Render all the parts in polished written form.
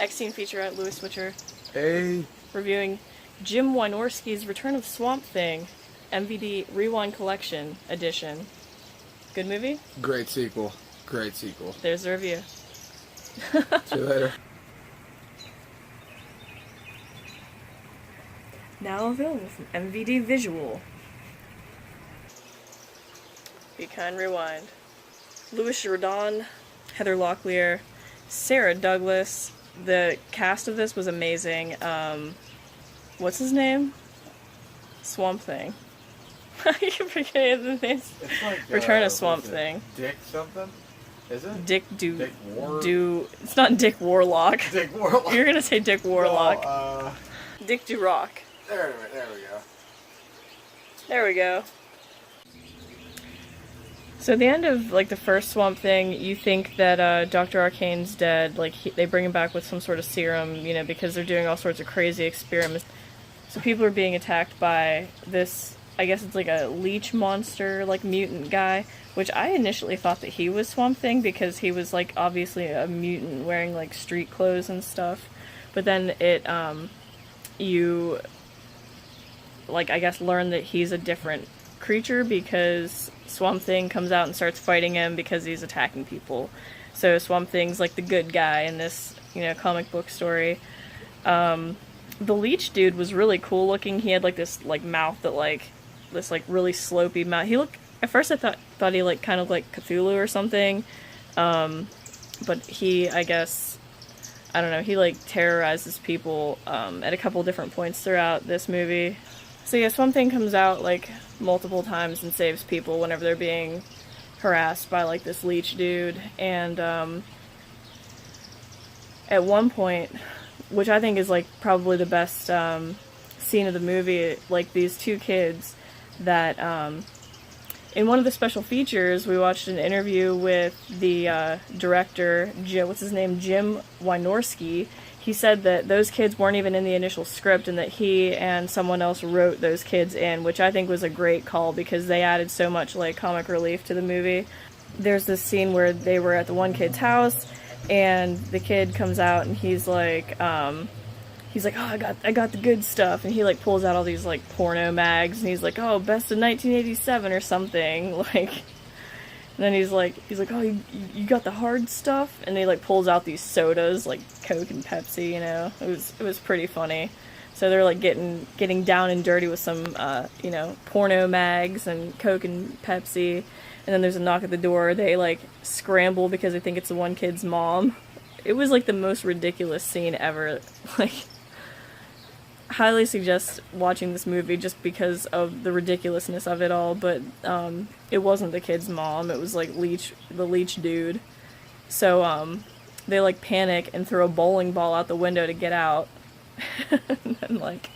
X-Scene featurette, Louis Switcher. Hey. Reviewing Jim Wynorski's Return of Swamp Thing, MVD Rewind Collection Edition. Good movie? Great sequel. Great sequel. There's the review. See you later. Now available from MVD Visual. Be Kind Rewind. Louis Jourdan, Heather Locklear, Sarah Douglas. The cast of this was amazing. What's his name? Swamp Thing. I keep forgetting the names. It's like, Return of Swamp Thing. Dick something? Is it? Dick War... It's not Dick Warlock. Dick Warlock. You're gonna say Dick Warlock. No, Dick Durock. There we go. There we go. So at the end of, like, the first Swamp Thing, you think that Dr. Arcane's dead. Like, they bring him back with some sort of serum, you know, because they're doing all sorts of crazy experiments. So people are being attacked by this, I guess it's like a leech monster, like, mutant guy, which I initially thought that he was Swamp Thing because he was, like, obviously a mutant wearing, like, street clothes and stuff. But then you, like, I guess learn that he's a different creature because Swamp Thing comes out and starts fighting him because he's attacking people. So Swamp Thing's like the good guy in this, you know, comic book story. The leech dude was really cool looking. He had like this like mouth that like this like really slopey mouth. He looked, at first I thought he like kind of like Cthulhu or something. But he, I guess, I don't know, he like terrorizes people at a couple different points throughout this movie. So yeah, Swamp Thing comes out like multiple times and saves people whenever they're being harassed by like this leech dude. And at one point, which I think is like probably the best scene of the movie, like these two kids that in one of the special features we watched an interview with the director, Jim Wynorski. He said that those kids weren't even in the initial script and that he and someone else wrote those kids in, which I think was a great call because they added so much like comic relief to the movie. There's this scene where they were at the one kid's house and the kid comes out and he's like, oh, I got the good stuff, and he like pulls out all these like porno mags and he's like, oh, best of 1987 or something, like. And then he's like, oh, you got the hard stuff? And he like pulls out these sodas, like Coke and Pepsi, you know. It was pretty funny. So they're like getting down and dirty with some, you know, porno mags and Coke and Pepsi. And then there's a knock at the door. They like scramble because they think it's the one kid's mom. It was like the most ridiculous scene ever. Like, highly suggest watching this movie just because of the ridiculousness of it all, but it wasn't the kid's mom, it was like the leech dude. So they like panic and throw a bowling ball out the window to get out. And then like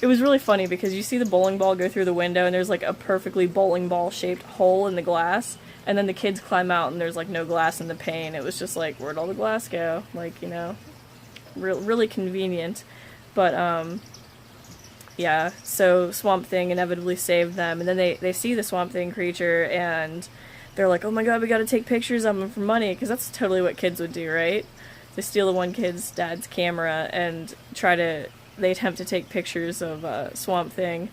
it was really funny because you see the bowling ball go through the window and there's like a perfectly bowling ball shaped hole in the glass, and then the kids climb out and there's like no glass in the pane. It was just like, where'd all the glass go? Like, you know, really convenient. But, yeah, so Swamp Thing inevitably saved them, and then they see the Swamp Thing creature, and they're like, oh my god, we gotta take pictures of him for money, because that's totally what kids would do, right? They steal the one kid's dad's camera, and they attempt to take pictures of Swamp Thing,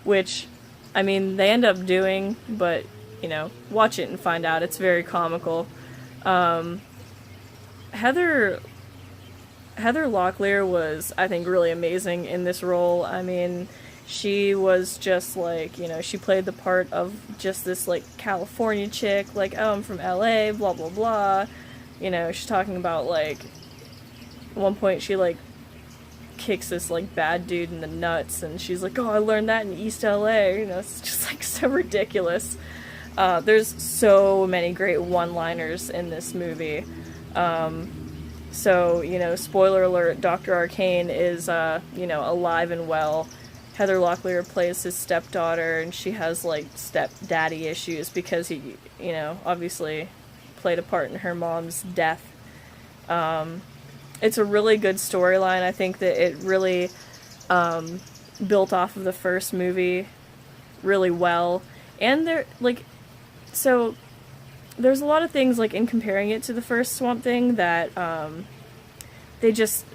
which, I mean, they end up doing, but, you know, watch it and find out. It's very comical. Heather Locklear was, I think, really amazing in this role. I mean, she was just like, you know, she played the part of just this, like, California chick, like, oh, I'm from LA, blah, blah, blah. You know, she's talking about, like, at one point she, like, kicks this, like, bad dude in the nuts, and she's like, oh, I learned that in East LA. You know, it's just, like, so ridiculous. There's so many great one-liners in this movie. So, you know, spoiler alert, Dr. Arcane is, you know, alive and well. Heather Locklear plays his stepdaughter, and she has, like, stepdaddy issues because he, you know, obviously played a part in her mom's death. It's a really good storyline. I think that it really built off of the first movie really well. And so there's a lot of things, like, in comparing it to the first Swamp Thing that they just,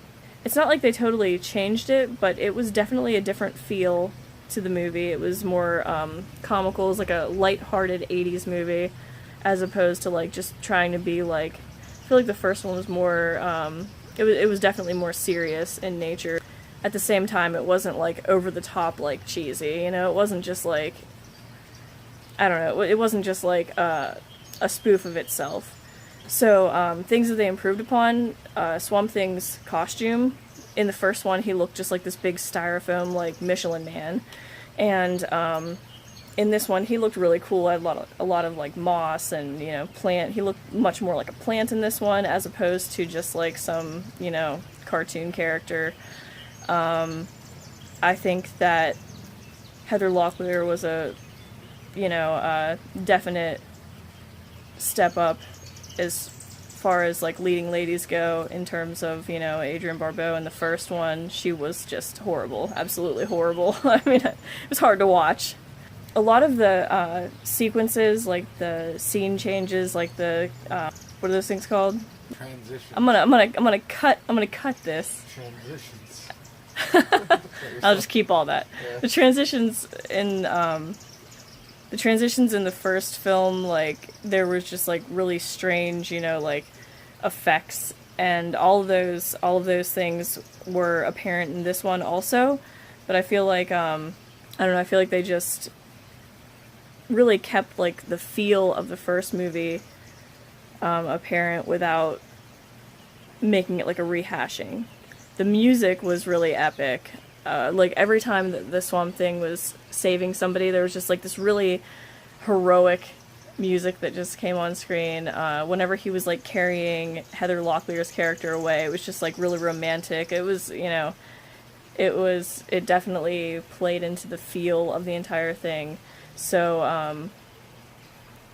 it's not like they totally changed it, but it was definitely a different feel to the movie. It was more comical. It was like a light-hearted 80s movie, as opposed to like just trying to be like, I feel like the first one was more, it was definitely more serious in nature. At the same time, it wasn't like over the top, like cheesy, you know, it wasn't just like, I don't know, it wasn't just like a spoof of itself. So, things that they improved upon, Swamp Thing's costume. In the first one, he looked just like this big styrofoam, like, Michelin Man. And, in this one, he looked really cool. Had a lot of, like, moss and, you know, plant. He looked much more like a plant in this one, as opposed to just, like, some, you know, cartoon character. I think that Heather Locklear was a, you know, definite step up as far as like leading ladies go in terms of, you know, Adrienne Barbeau in the first one. She was just horrible, absolutely horrible. I mean, it was hard to watch. A lot of the sequences, like the scene changes, like the what are those things called? Transition. I'm gonna cut this. Transitions. I'll just keep all that. Yeah. The transitions in the first film, like, there was just, like, really strange, you know, like, effects, and all of those things were apparent in this one also, but I feel like, I don't know, I feel like they just really kept, like, the feel of the first movie apparent without making it, like, a rehashing. The music was really epic. Like, every time the Swamp Thing was saving somebody, there was just, like, this really heroic music that just came on screen. Whenever he was, like, carrying Heather Locklear's character away, it was just, like, really romantic. It was, you know, it definitely played into the feel of the entire thing. So,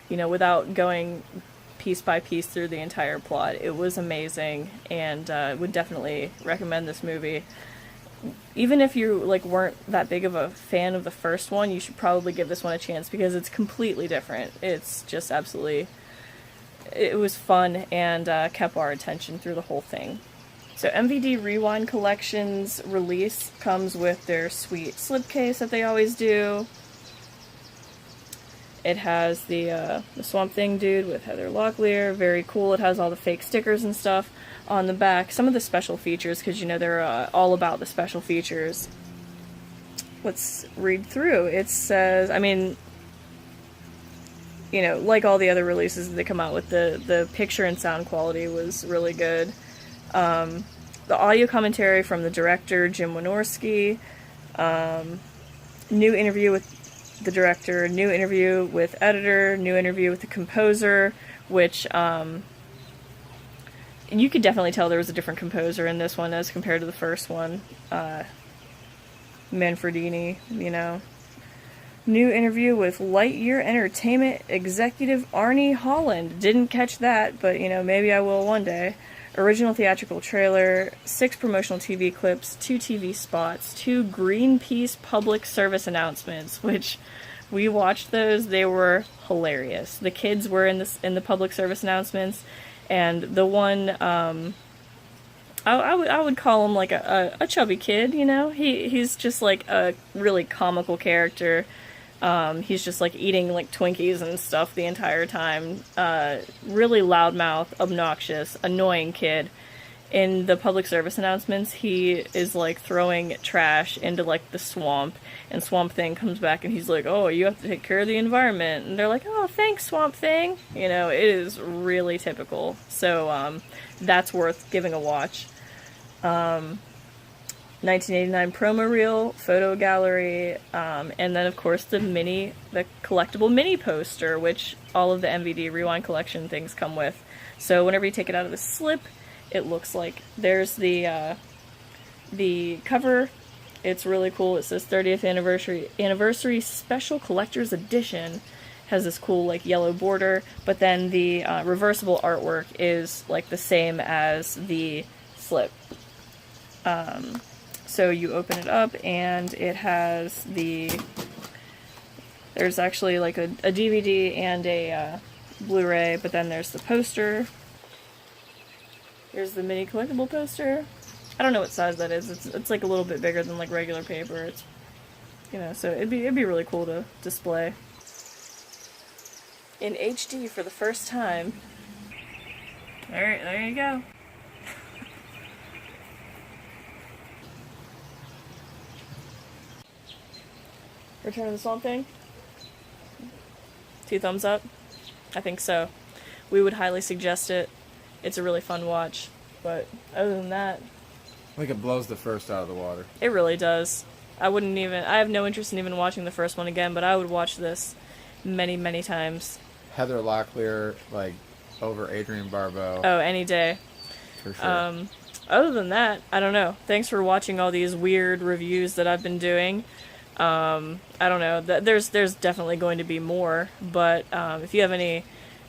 you know, without going piece by piece through the entire plot, it was amazing, and would definitely recommend this movie. Even if you, like, weren't that big of a fan of the first one, you should probably give this one a chance, because it's completely different. It's just absolutely, it was fun, and kept our attention through the whole thing. So MVD Rewind Collection's release comes with their sweet slipcase that they always do. It has the Swamp Thing dude with Heather Locklear, very cool. It has all the fake stickers and stuff on the back. Some of the special features, because, you know, they're all about the special features. Let's read through. It says, I mean, you know, like all the other releases that they come out with, the picture and sound quality was really good. The audio commentary from the director, Jim Wynorski. New interview with the director, new interview with editor, new interview with the composer, which you could definitely tell there was a different composer in this one as compared to the first one. Manfredini, you know. New interview with Lightyear Entertainment executive Arnie Holland. Didn't catch that, but, you know, maybe I will one day. Original theatrical trailer, 6 promotional TV clips, 2 TV spots, 2 Greenpeace public service announcements, which we watched those. They were hilarious. The kids were in the public service announcements, and the one, I would call him like a chubby kid, you know? He's just like a really comical character. He's just like eating like Twinkies and stuff the entire time. Really loudmouth, obnoxious, annoying kid. In the public service announcements, he is like throwing trash into like the swamp, and Swamp Thing comes back and he's like, "Oh, you have to take care of the environment." And they're like, "Oh, thanks, Swamp Thing." You know, it is really typical. So that's worth giving a watch. 1989 promo reel, photo gallery, and then of course the collectible mini poster, which all of the MVD Rewind Collection things come with. So whenever you take it out of the slip, it looks like there's the cover. It's really cool. It says 30th anniversary special collector's edition. Has this cool like yellow border, but then the reversible artwork is like the same as the slip. So you open it up, and it has there's actually like a DVD and a Blu-ray, but then there's the poster. Here's the mini collectible poster. I don't know what size that is. It's like a little bit bigger than like regular paper. It's, you know, so it'd be really cool to display in HD for the first time. There you go. Return of the Swamp Thing? 2 thumbs up? I think so. We would highly suggest it. It's a really fun watch. But other than that, I think it blows the first out of the water. it really does. I have no interest in even watching the first one again, but I would watch this many, many times. Heather Locklear, like, over Adrienne Barbeau. Oh, any day. For sure. Other than that, I don't know. Thanks for watching all these weird reviews that I've been doing. I don't know. There's definitely going to be more, but if you have any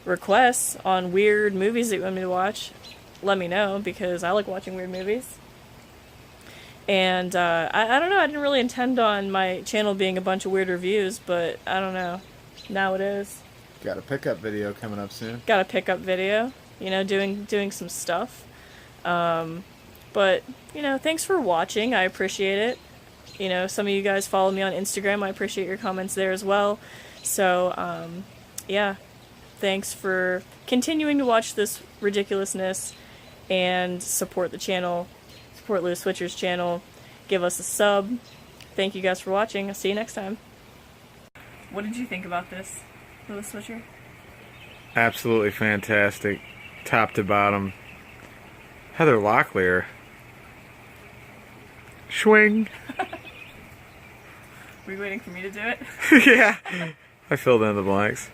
requests on weird movies that you want me to watch, let me know, because I like watching weird movies. And I don't know, I didn't really intend on my channel being a bunch of weird reviews, but I don't know. Now it is. Got a pickup video coming up soon. Got a pickup video, you know, doing some stuff. But, you know, thanks for watching. I appreciate it. You know, some of you guys follow me on Instagram. I appreciate your comments there as well. So, yeah. Thanks for continuing to watch this ridiculousness and support the channel. Support Lewis Switcher's channel. Give us a sub. Thank you guys for watching. I'll see you next time. What did you think about this, Lewis Switcher? Absolutely fantastic. Top to bottom. Heather Locklear. Swing. Were you waiting for me to do it? Yeah. I filled in the blanks.